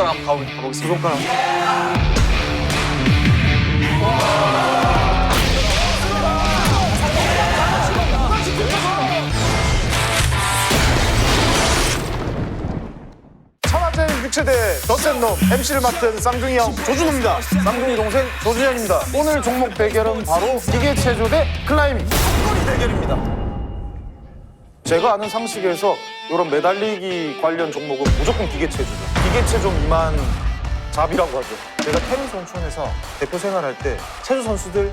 손가락 가보겠습니다. 손가락. 천하제 육체대 더센놈 MC를 맡은 쌍둥이 형 조준호입니다. 쌍둥이 동생 조준현입니다. 오늘 종목 대결은 바로 기계체조 대 클라이밍 쌍거리 대결입니다. 제가 아는 상식에서 이런 매달리기 관련 종목은 무조건 기계체조죠. 기계체조 미만 잡이라고 하죠. 제가 테니스 온천에서 대표 생활할 때 체조 선수들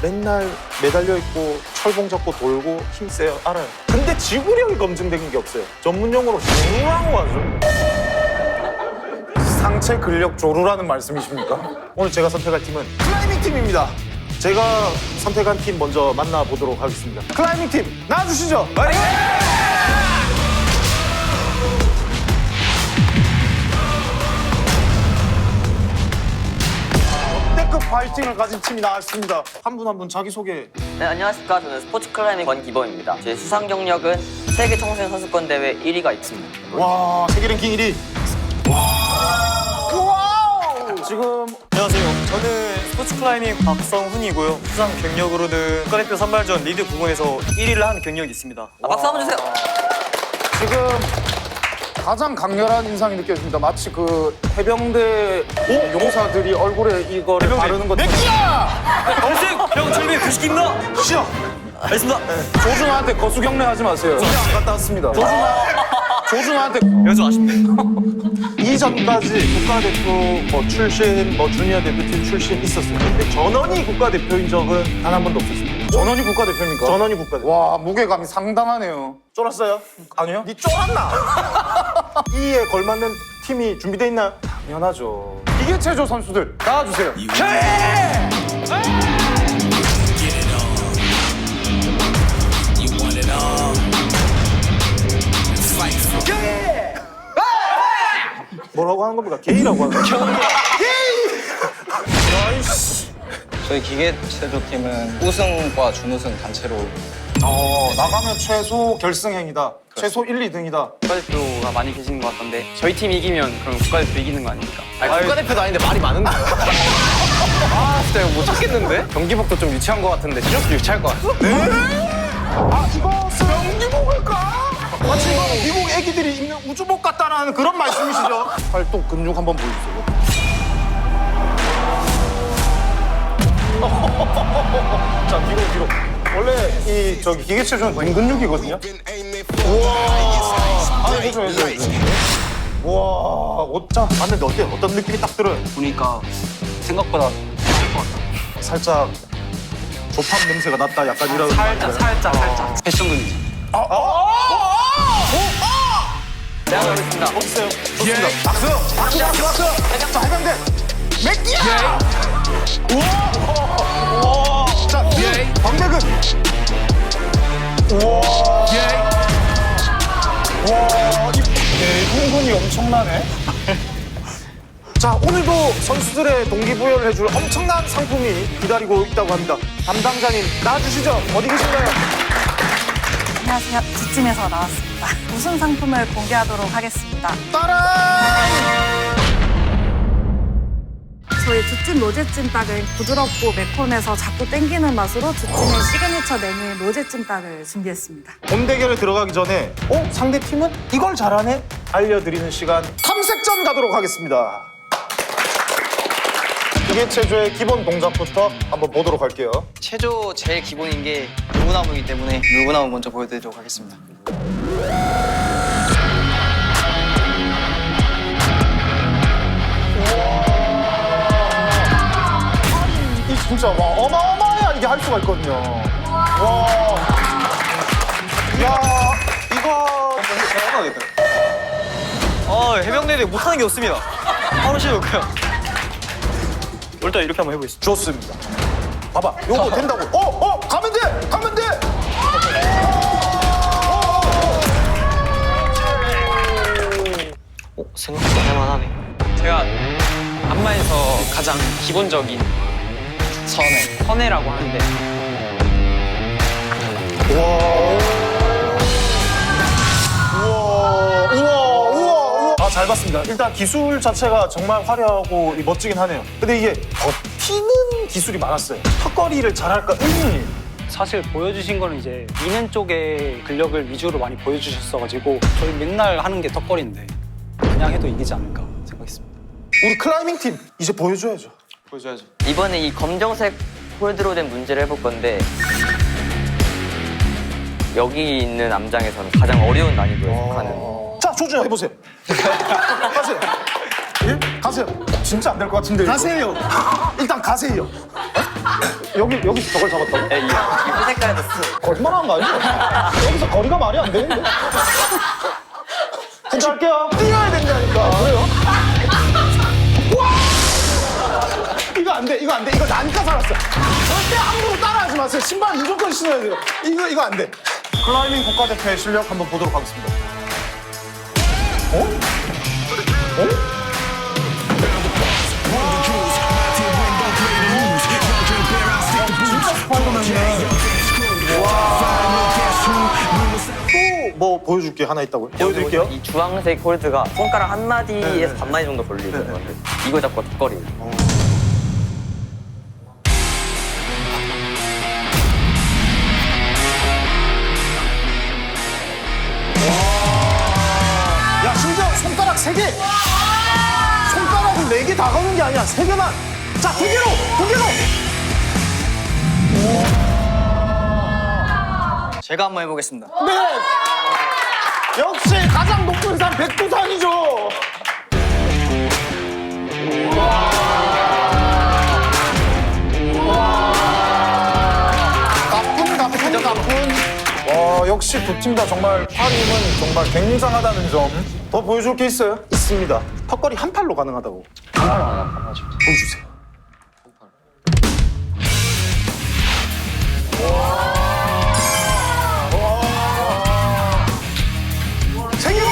맨날 매달려 있고 철봉 잡고 돌고 힘세요. 알아요. 근데 지구력이 검증된 게 없어요. 전문용어로 조루라고 하죠. 상체 근력 조루라는 말씀이십니까? 오늘 제가 선택할 팀은 클라이밍 팀입니다. 제가 선택한 팀 먼저 만나보도록 하겠습니다. 클라이밍 팀 나와주시죠. 역대급 파이팅을 가진 팀이 나왔습니다. 한 분 한 분 자기소개. 네, 안녕하십니까. 저는 스포츠 클라이밍 권기범입니다. 제 수상 경력은 세계 청소년 선수권 대회 1위가 있습니다. 와, 세계 랭킹 1위. 와우! 지금 안녕하세요. 저는 스포츠 클라이밍 박성훈이고요. 수상 경력으로는 국가대표 선발전 리드 부문에서 1위를 한 경력이 있습니다. 박수 한번 주세요. 지금 가장 강렬한 인상이 느껴집니다. 마치 그 해병대 용사들이 얼굴에 이거를 해병대. 바르는 것처럼. 검색 병 790입니다. 쉬어! 알겠습니다. 조준호한테 거수 경례하지 마세요. 진짜 안 갔다 왔습니다. 조준호한테 이거 좀 아쉽네. 이전까지 국가대표 출신, 주니어 대표팀 출신 있었어요. 근데 전원이 국가대표인 적은 단 한 번도 없었습니다. 전원이 국가대표입니까? 전원이 국가대표. 와, 무게감이 상당하네요. 쫄았어요? 아니요. 니 쫄았나? 이에 걸맞는 팀이 준비돼 있나요? 당연하죠. 기계체조 선수들 나와주세요. 뭐라고 하는 겁니까? 게이라고 하는 겁니까? 저희 기계체조팀은 우승과 준우승 단체로 나가면 최소 결승행이다. 최소 1, 2등이다. 국가대표가 많이 계시는 것 같던데 저희 팀 이기면 그럼 국가대표 이기는 거 아닙니까? 국가대표도 아닌데 말이 많은데. 아 진짜 이거 못 찾겠는데? 경기복도 좀 유치한 것 같은데 실력도 유치할 것 같아. 아, 이거 명리복일까? 마치 이거 미국 애기들이 입는 우주복 같다라는 그런 말씀이시죠? 팔뚝 근육 한번 보여주세요. 자, 뒤로. 원래 이 기계체조는 등 근육이거든요. 우와. 해줘. 우와. 자, 봤는데 어때요? 어떤 느낌이 딱 들어요? 보니까 생각보다 잘할 것 같다. 살짝 조팝 냄새가 났다. 약간 이런. 살짝. 패션 근육. 제가 가겠습니다. 어딨어요? 좋습니다. 박수! 자, 해병대! 맥기야! 우와! 자, 광대근! 우와! 우와! 이 흥분이 엄청나네. 자, 오늘도 선수들의 동기부여를 해줄 엄청난 상품이 기다리고 있다고 합니다. 담당자님, 나와주시죠. 어디 계신가요? 안녕하세요. 지찜에서 나왔습니다. 우승 상품을 공개하도록 하겠습니다. 따란! 저희 두찜 로제찜닭은 부드럽고 매콤해서 자꾸 땡기는 맛으로 두찜의 시그니처 메뉴인 로제찜닭을 준비했습니다. 본 대결에 들어가기 전에 상대 팀은 이걸 잘하네? 알려드리는 시간 탐색전 가도록 하겠습니다. 기계체조의 기본 동작부터 한번 보도록 할게요. 체조 제일 기본인 게 물구나무이기 때문에 물구나무 먼저 보여드리도록 하겠습니다. 이 진짜 와 어마어마해야 이게 할 수가 있거든요. 와, 야 이거 잘하겠다. 해병대들 못하는 게 없습니다. 바로 시작할게요. 일단 이렇게 한번 해보겠습니다. 좋습니다. 봐봐, 요거 된다고. 가면 돼, 가면 돼. 생각보다 할만하네. 제가 안마에서 가장 기본적인 선회라고 하는데 우와. 잘 봤습니다. 일단 기술 자체가 정말 화려하고 멋지긴 하네요. 근데 이게 버티는 기술이 많았어요. 턱걸이를 잘할까 의문이에요. 사실 보여주신 거는 이제 미는 쪽의 근력을 위주로 많이 보여주셨어가지고 저희 맨날 하는 게 턱걸이인데 그냥 해도 이기지 않을까 생각했습니다. 우리 클라이밍 팀 이제 보여줘야죠. 보여줘야죠. 이번에 이 검정색 홀드로 된 문제를 해볼 건데 여기 있는 암장에서는 가장 어려운 난이도에 속하는 자, 조준아 해보세요. 가세요. 예? 가세요. 진짜 안 될 것 같은데. 가세요. 일단 가세요. 여기서 저걸 잡았다고? 이 색깔도 거짓말하는 거 아니죠? 여기서 거리가 말이 안 되는데. 진짜 할게요. 뛰어야 된다니까. 그래요? 와! 이거 안 돼. 이거 안 돼. 이거 나니까 살았어. 절대 함부로 따라하지 마세요. 신발 무조건 신어야 돼요. 이거 안 돼. 클라이밍 국가대표의 실력 한번 보도록 하겠습니다. 어? 어? 또 뭐 보여줄 게 하나 있다고요? 보여드릴게요. 이 주황색 홀드가 손가락 한 마디에서 반 마디 정도 걸리는 건데 이거 잡고 턱걸이. 야, 심지어 손가락 3개! 손가락을 4개 다 거는 게 아니야, 3개만! 자, 2개로! 2개로! 제가 한번 해보겠습니다. 네! 역시 가장 높은 산 백두산이죠! 나쁜. 와, 역시 두 팀 다 정말 팔힘은 정말 굉장하다는 점. 더 보여줄 게 있어요? 있습니다. 턱걸이 한 팔로 가능하다고. 한 팔로 가능하죠. 보여주세요. 세 개로!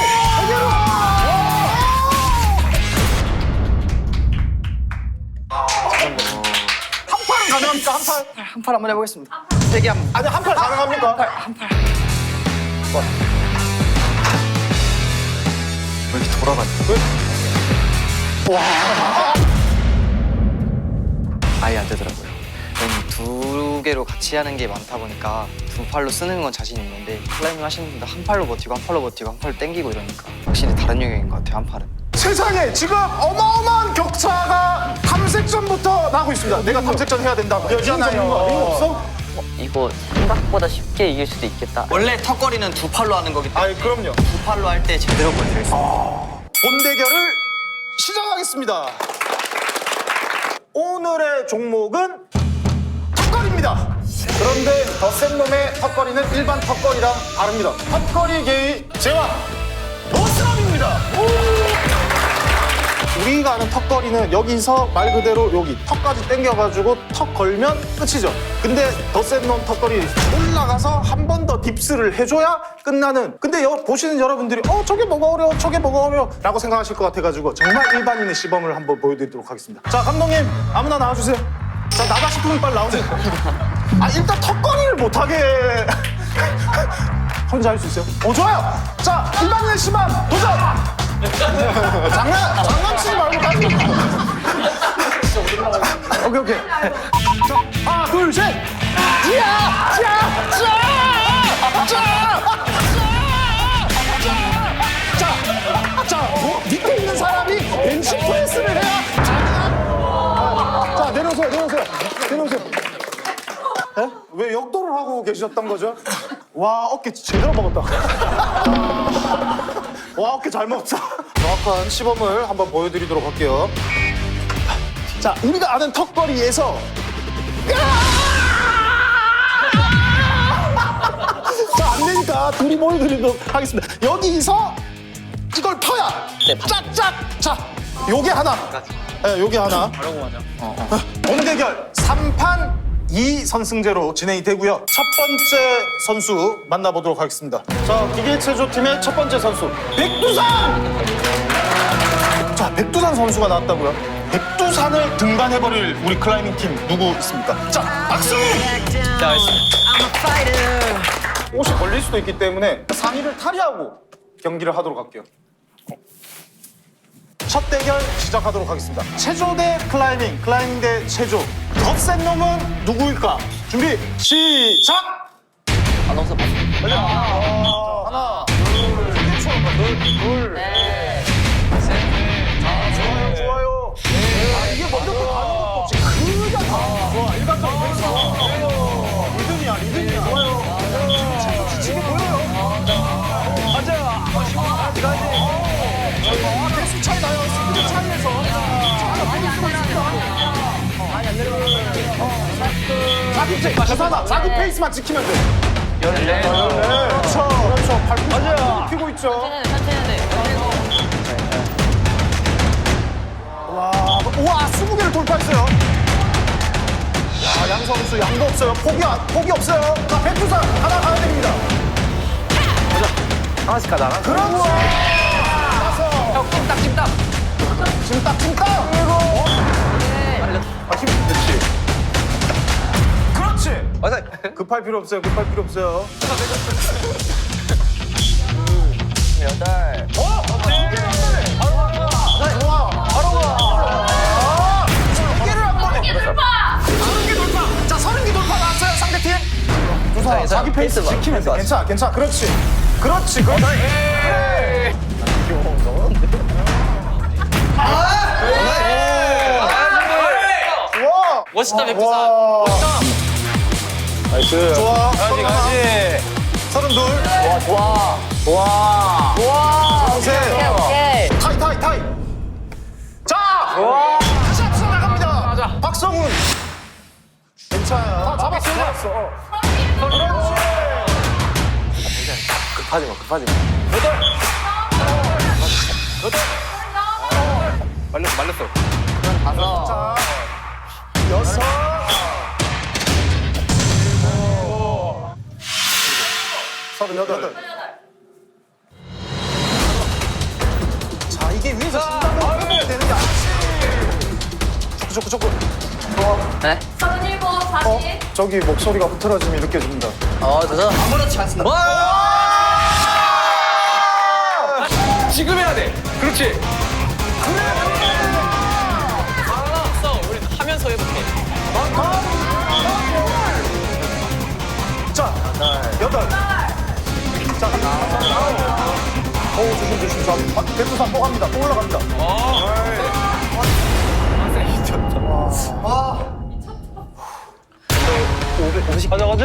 한 팔은 가능합니까? 한 팔? 한 팔 한번 해보겠습니다. 3개 한번. 아니, 한 팔 가능합니까? 한 팔. 왜 이렇게 돌아가냐? 아예 안 되더라고요. 저는 2개로 같이 하는 게 많다 보니까 2팔로 쓰는 건 자신 있는데 클라이밍 하시는 분들 한 팔로 버티고 한 팔로 버티고 한 팔로 당기고 이러니까 확실히 다른 영역인 것 같아요, 한 팔은. 세상에 지금 어마어마한 격차가 탐색전부터 나고 있습니다. 내가 탐색전 해야 된다고. 여지않아요. 이거 없어? 이거 생각보다 쉽게 이길 수도 있겠다. 원래 턱걸이는 2팔로 하는 거기 때문에 아이, 그럼요. 2팔로 할 때 제대로 보여드리겠습니다. 본 대결을 시작하겠습니다. 오늘의 종목은 턱걸이입니다. 그런데 더 센 놈의 턱걸이는 일반 턱걸이랑 다릅니다. 턱걸이계의 제왕 노스람입니다. 우리가 아는 턱걸이는 여기서 말 그대로 여기 턱까지 당겨가지고 턱 걸면 끝이죠. 근데 더 센 놈 턱걸이 올라가서 한 번 더 딥스를 해줘야 끝나는. 근데 보시는 여러분들이 저게 뭐가 어려워 저게 뭐가 어려워 라고 생각하실 것 같아가지고 정말 일반인의 시범을 한번 보여드리도록 하겠습니다. 자, 감독님 아무나 나와주세요. 자, 나가 싶으면 빨리 나오세요. 아, 일단 턱걸이를 못하게 혼자 할 수 있어요? 좋아요. 자, 일반인의 시범 도전. 장난치지 말고 다시. 오케이. 자, 하나, 둘, 셋. 밑에 있는 사람이 벤치 프레스를 해야. 자, 내려오세요. 에? 왜 역도를 하고 계셨던 거죠? 와, 어깨 제대로 먹었다. 와, 어깨 잘 먹었다. 정확한 시범을 한번 보여드리도록 할게요. 자, 우리가 아는 턱걸이에서 자, 안 되니까 둘이 보여드리도록 하겠습니다. 여기서 이걸 터야. 짝짝. 자, 요게 하나. 네, 요게 하나. 본 대결 3판 2선승제로 진행이 되고요. 첫 번째 선수 만나보도록 하겠습니다. 자, 기계체조팀의 첫 번째 선수 백두산! 자, 백두산 선수가 나왔다고요? 백두산을 등반해버릴 우리 클라이밍 팀 누구 있습니까? 자, 박수! 자, 알겠습니다. 옷이 걸릴 수도 있기 때문에 상의를 탈의하고 경기를 하도록 할게요. 첫 대결 시작하도록 하겠습니다. 체조 대 클라이밍, 클라이밍 대 체조. 더 센 놈은 누구일까? 준비, 시작! 아나운서 봤어. 하나, 둘, 셋, 좋아요, 좋아요. 이게 먼저 또 가는 것도 없이 그가 다 좋아, 일반적인 페이스. 리듬이야, 리듬이야. 좋아요. 체조 지치게 보여요. 맞아. 대수 차이 나요. 스피드 차이에서. 자기 자기 페이스만 지키면 돼. 그렇죠. 그렇죠. 발표 피고 있죠. 와, 20개를 돌파했어요. 야, 양 선수 양도 없어요. 포기 없어요. 자, 백두산 하나 가야 됩니다. 하나씩 가다가. 그렇지. 형, 찜딱. 찜딱. 힘, 그렇지. 맞아. 급할 필요 없어요. 여덟. 좋아. 바로 가. 10개를 한 번에. 30개 돌파. 자, 30개 돌파 나왔어요, 상대팀. 조사, 자기 페이스 지키면 돼. 괜찮아. 그렇지. 좋아. 멋있다, 백두산. 나이스. 좋아. 가지. 32. 좋아. 33. 타이. 자. 다시 앞서 나갑니다. 박성훈. 괜찮아요. 잡았어. 그렇지. 급하지 마. 말렸어. 자. 6. 38. 자, 이게 위에서 심장을 빼면 되는 게 아니지. 좋고. 네? 37, 다시. 저기 목소리가 흐트러짐이 느껴집니다. 저도 아무렇지 않습니다. 지금 해야 돼. 그렇지. 하면서 해볼게. 자, 8. 자, 조심. 자, 백두산 또 갑니다. 또 올라갑니다. 가자.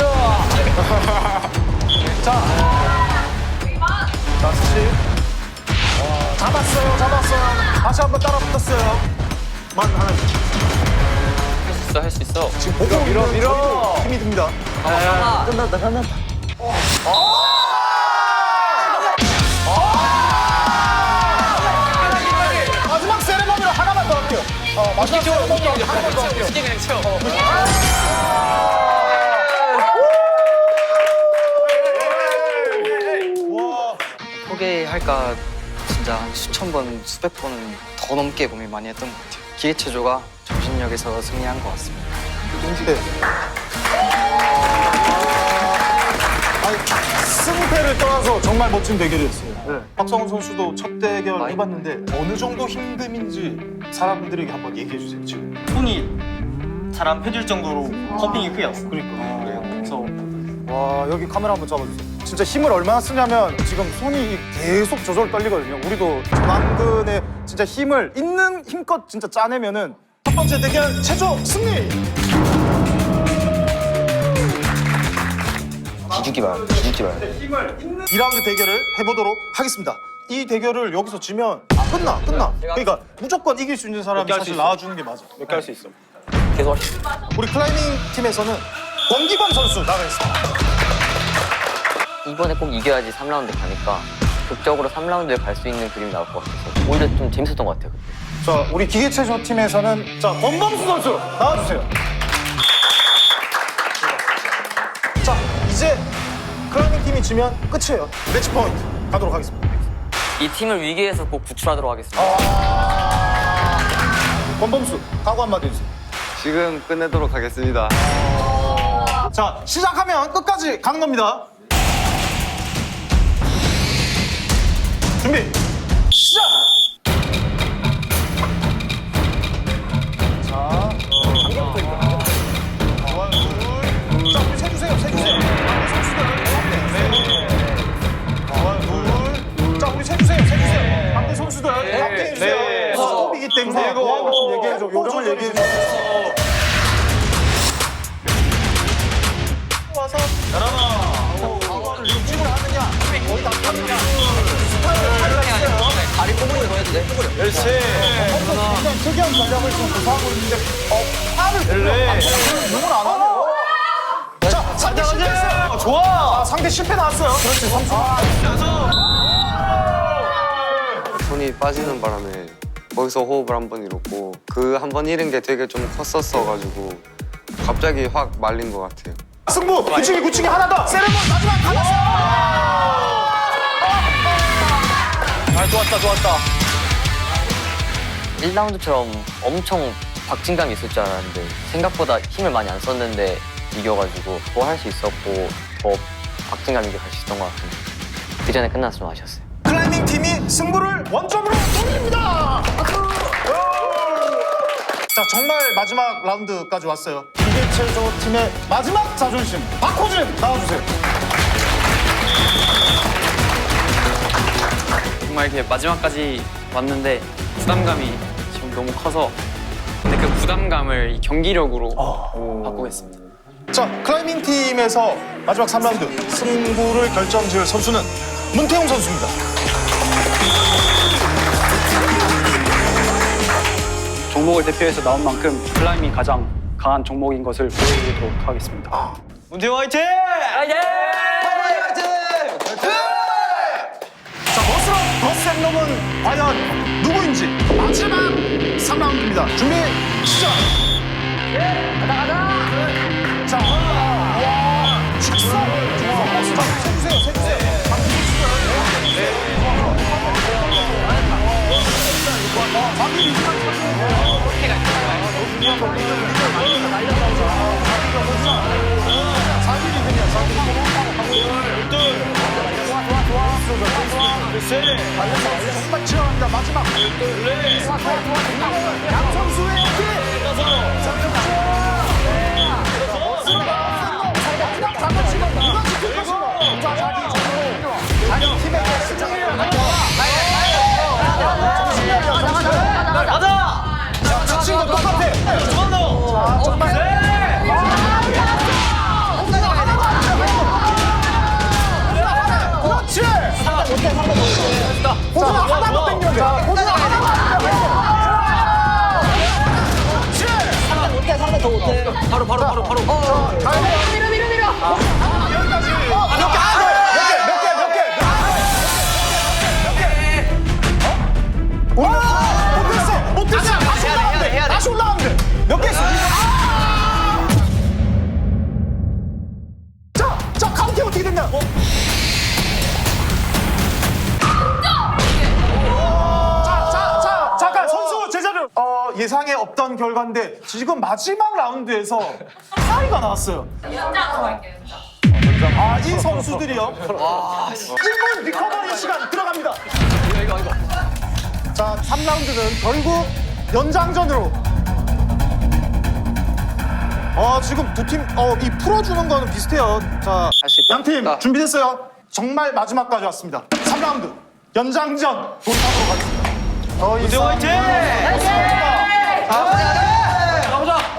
자, 스치. 잡았어요. 다시 한번 따라 붙었어요. 하나. 할 수 있어. 지금 보고 밀어. 힘이 듭니다. 끝났다. 마지막 세레머니로 하나만 더 할게요. 마지막 세레머니로 하나만 더 할게요. 그냥 채워. 포기할까 진짜 한 수천 번, 수백 번은 더 넘게 고민 많이 했던 것 같아요. 기계체조가 정신력에서 승리한 것 같습니다. 네. 아니, 승패를 떠나서 정말 멋진 대결이었어요. 박성훈 선수도 첫 대결 해봤는데 어느 정도 힘듦인지 사람들에게 한번 얘기해 주세요. 지금. 손이 잘 안 펴질 정도로 펌핑이 크게 왔어. 그래서 와, 여기 카메라 한번 잡아주세요. 진짜 힘을 얼마나 쓰냐면 지금 손이 계속 저절 떨리거든요. 우리도 조만근에 진짜 힘을 있는 힘껏 진짜 짜내면은 첫 번째 대결 체조 승리! 기죽기 말. 2라운드 대결을 해보도록 하겠습니다. 이 대결을 여기서 지면 끝나. 그러니까 무조건 이길 수 있는 사람이 사실 나와주는 게 맞아. 몇 개 할 수 있어. 계속 하시죠. 우리 클라이밍 팀에서는 권기범 선수 나가 있습니다. 이번에 꼭 이겨야지 3라운드 가니까 극적으로 3라운드에 갈 수 있는 그림이 나올 것 같아서 오히려 좀 재밌었던 것 같아요. 자, 우리 기계체조 팀에서는 자, 권범수 선수 나와주세요. 자, 이제 클라이밍 팀이 지면 끝이에요. 매치 포인트 가도록 하겠습니다. 이 팀을 위기에서 꼭 구출하도록 하겠습니다. 권범수 각오 한마디 해주세요. 지금 끝내도록 하겠습니다. 자, 시작하면 끝까지 가는 겁니다. 준비, 시작! 그렇지. 굉장히 특이한 전략을 좀 구사하고 있는데 팔을 돌려. 이건 안 하네요. 자, 상대 실패했어요. 좋아. 상대 실패 나왔어요. 그렇지, 삼수. 손이 빠지는 바람에 거기서 호흡을 한 번 잃었고 그 한 번 잃은 게 되게 좀 컸었어가지고 갑자기 확 말린 것 같아요. 승부! 구치기 하나 더! 세레몬 마지막 갈랐어! 아, 좋았다. 1라운드처럼 엄청 박진감이 있을 줄 알았는데 생각보다 힘을 많이 안 썼는데 이겨가지고 더 할 수 있었고 더 박진감 있게 갈 수 있었던 것 같은데 그 전에 끝나서 좀 아쉬웠어요. 클라이밍 팀이 승부를 원점으로 돌립니다! 자, 정말 마지막 라운드까지 왔어요. 기계체조 팀의 마지막 자존심, 박호진 나와주세요. 정말 이렇게 마지막까지 왔는데 부담감이 지금 너무 커서 근데 그 부담감을 이 경기력으로 바꾸겠습니다. 자, 클라이밍 팀에서 마지막 3라운드 승부를 결정지을 선수는 문태용 선수입니다. 종목을 대표해서 나온 만큼 클라이밍이 가장 강한 종목인 것을 보여드리도록 하겠습니다. 문태용 화이팅! 자, 멋스러 더센놈은 과연 누구인지 마지막 3라운드입니다. 준비 시작! 가자! 자, 와, 직선! 자, 세주세요. 자기 리듬만 정말 치열합니다. 마지막 양선수의 자기 팀에게 승리를 친구 똑같아. 자, 정말 그렇지. 호준아 하나만 땡기면 돼. 호준아 하나만 땡기면 돼. 그렇지. 바로. 여기까지. 몇 개? 못했어. 다시 올라가면 돼. 몇 개 했어? 자, 카운팅 어떻게 됐냐? 잠깐 선수 제자들. 예상에 없던 결과인데 지금 마지막 라운드에서 타이가 나왔어요. 이 선수들이요. 1분 리커버리 시간 들어갑니다. 자, 3라운드는 결국 연장전으로. 지금 두 팀, 이 풀어주는 거는 비슷해요. 자, 양팀 준비됐어요? 정말 마지막까지 왔습니다. 3라운드 연장전 돌파하도록 하겠습니다. 더 이상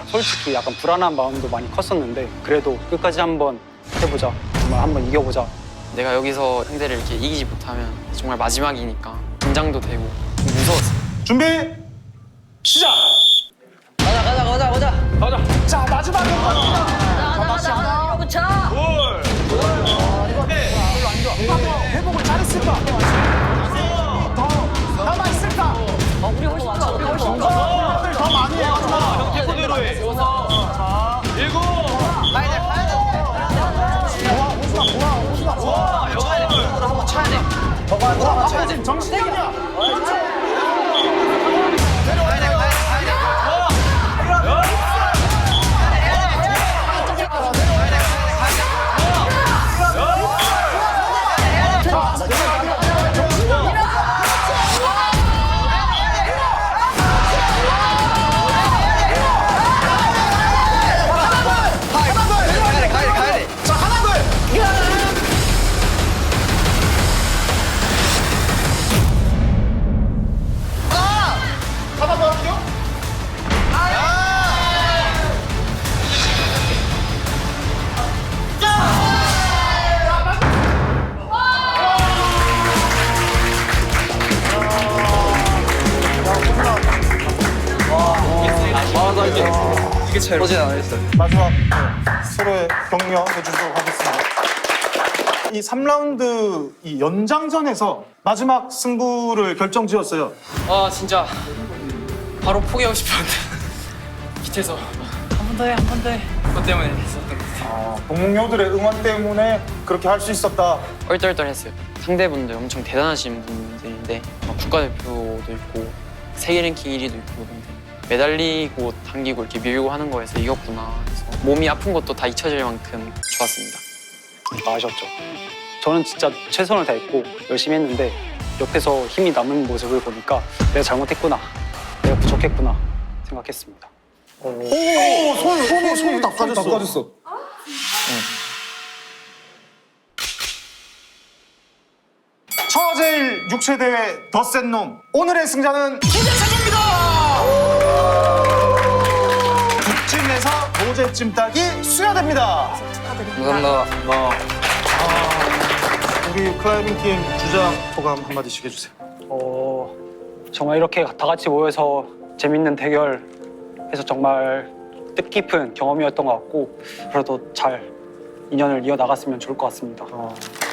솔직히 약간 불안한 마음도 많이 컸었는데 그래도 끝까지 한번 해보자. 정말 한번 이겨보자. 내가 여기서 상대를 이렇게 이기지 못하면 정말 마지막이니까 긴장도 되고 좀 무서웠어요. 준비 시작. 가자. 자, 마지막 연장입니다. 다시 하나. 회복을 잘했을까? 더 남아있을까? 우리 훨씬 많아. 더 많이 해. 태권도로 해. 자, 7. 좋아. 한번 쳐야 돼. 박호진 정신력이야. 2개 차이로. 어제 안 했어요. 마지막 서로의 격려 해주도록 하겠습니다. 이 3라운드 이 연장전에서 마지막 승부를 결정지었어요. 아 진짜 바로 포기하고 싶었는데 밑에서 한 번 더 해, 한 번 더 해. 그것 때문에 했었던 것 같아요. 동료들의 응원 때문에 그렇게 할 수 있었다. 얼떨떨했어요. 상대분들 엄청 대단하신 분들인데 막 국가대표도 있고 세계 랭킹 1위도 있고 근데 매달리고 당기고 이렇게 밀고 하는 거에서 이겼구나 해서 몸이 아픈 것도 다 잊혀질 만큼 좋았습니다. 아셨죠? 저는 진짜 최선을 다했고 열심히 했는데 옆에서 힘이 남은 모습을 보니까 내가 잘못했구나, 내가 부족했구나 생각했습니다. 손이 닦아졌어. 처제일 육체대회 덧센 놈 오늘의 승자는 기계체조입니다. 북찜에서 노제찜 따기 수여됩니다. 축하드립니다. 우리 클라이밍 팀 주장 소감 한마디씩 해주세요. 정말 이렇게 다 같이 모여서 재밌는 대결해서 정말 뜻깊은 경험이었던 것 같고 그래도 잘 인연을 이어나갔으면 좋을 것 같습니다.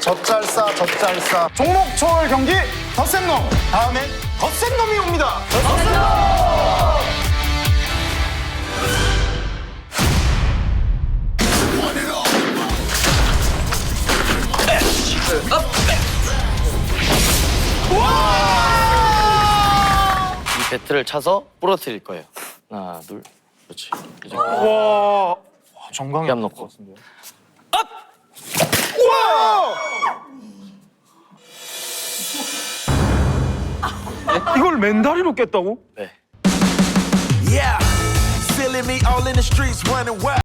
젖잘싸 종목 초월 경기 덧센 놈 다음엔 덧센 놈이 옵니다. 이 배트를 차서 부러뜨릴 거예요. 하나, 둘, 그렇지. 와 정강이 뺨 넣고. 이걸 맨다리로 깼다고? 네. Yeah, feeling me all in the streets running wild.